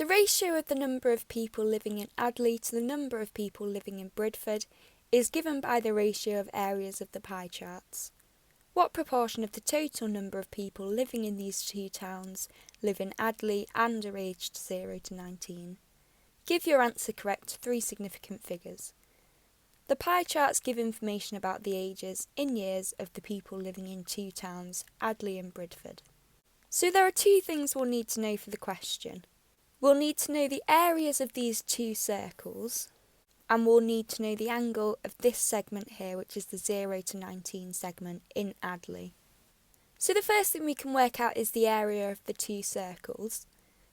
The ratio of the number of people living in Adley to the number of people living in Bridford is given by the ratio of areas of the pie charts. What proportion of the total number of people living in these two towns live in Adley and are aged 0 to 19? Give your answer correct to 3 significant figures. The pie charts give information about the ages in years of the people living in two towns, Adley and Bridford. So there are 2 things we'll need to know for the question. We'll need to know the areas of these 2 circles, and we'll need to know the angle of this segment here, which is the 0 to 19 segment in Adley. So the first thing we can work out is the area of the 2 circles.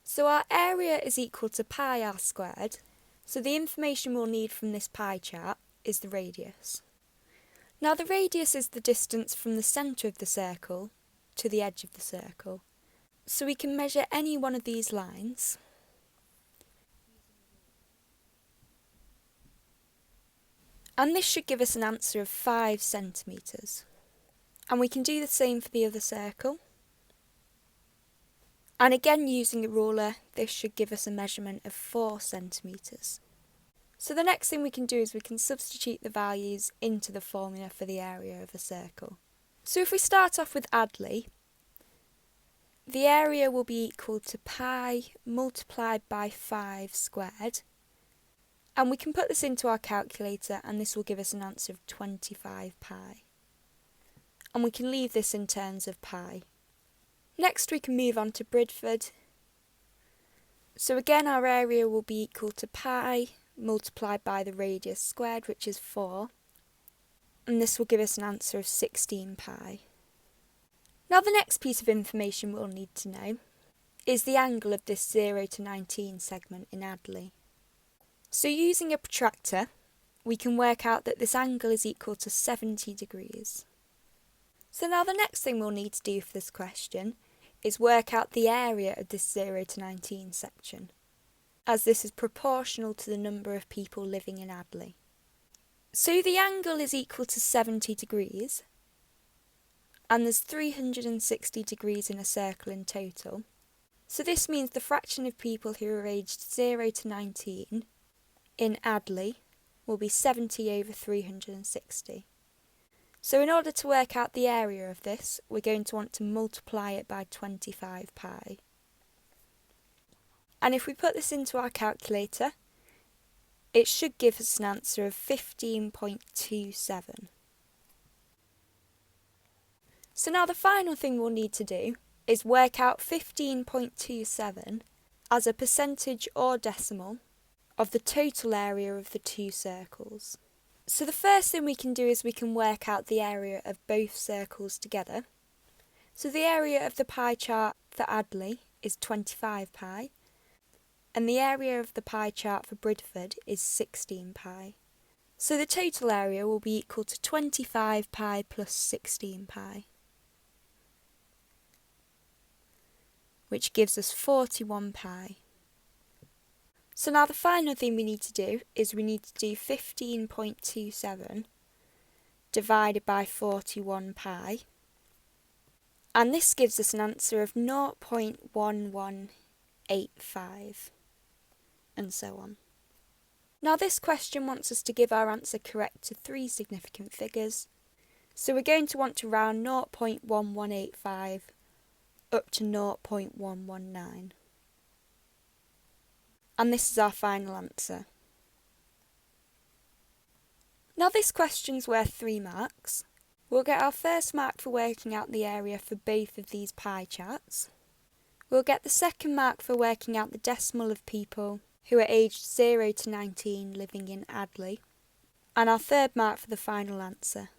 So our area is equal to pi r squared, so the information we'll need from this pie chart is the radius. Now the radius is the distance from the centre of the circle to the edge of the circle. So we can measure any one of these lines. And this should give us an answer of 5 centimetres. And we can do the same for the other circle. And again, using a ruler, this should give us a measurement of 4 centimetres. So the next thing we can do is we can substitute the values into the formula for the area of a circle. So if we start off with Adley, the area will be equal to pi multiplied by 5 squared. And we can put this into our calculator and this will give us an answer of 25 pi. And we can leave this in terms of pi. Next we can move on to Bridford. So again our area will be equal to pi multiplied by the radius squared, which is 4. And this will give us an answer of 16 pi. Now the next piece of information we'll need to know is the angle of this 0 to 19 segment in Adley. So using a protractor, we can work out that this angle is equal to 70 degrees. So now the next thing we'll need to do for this question is work out the area of this 0 to 19 section, as this is proportional to the number of people living in Adley. So the angle is equal to 70 degrees, and there's 360 degrees in a circle in total. So this means the fraction of people who are aged 0 to 19 in Adley will be 70 over 360. So in order to work out the area of this, we're going to want to multiply it by 25 pi. And if we put this into our calculator, it should give us an answer of 15.27. So now the final thing we'll need to do is work out 15.27 as a percentage or decimal of the total area of the 2 circles. So the first thing we can do is we can work out the area of both circles together. So the area of the pie chart for Adley is 25 pi, and the area of the pie chart for Bridford is 16 pi. So the total area will be equal to 25 pi plus 16 pi, which gives us 41 pi. So now the final thing we need to do is we need to do 15.27 divided by 41 pi, and this gives us an answer of 0.1185, and so on. Now this question wants us to give our answer correct to 3 significant figures, so we're going to want to round 0.1185 up to 0.119. And this is our final answer. Now this question's worth 3 marks. We'll get our first mark for working out the area for both of these pie charts. We'll get the second mark for working out the decimal of people who are aged 0 to 19 living in Adley. And our third mark for the final answer.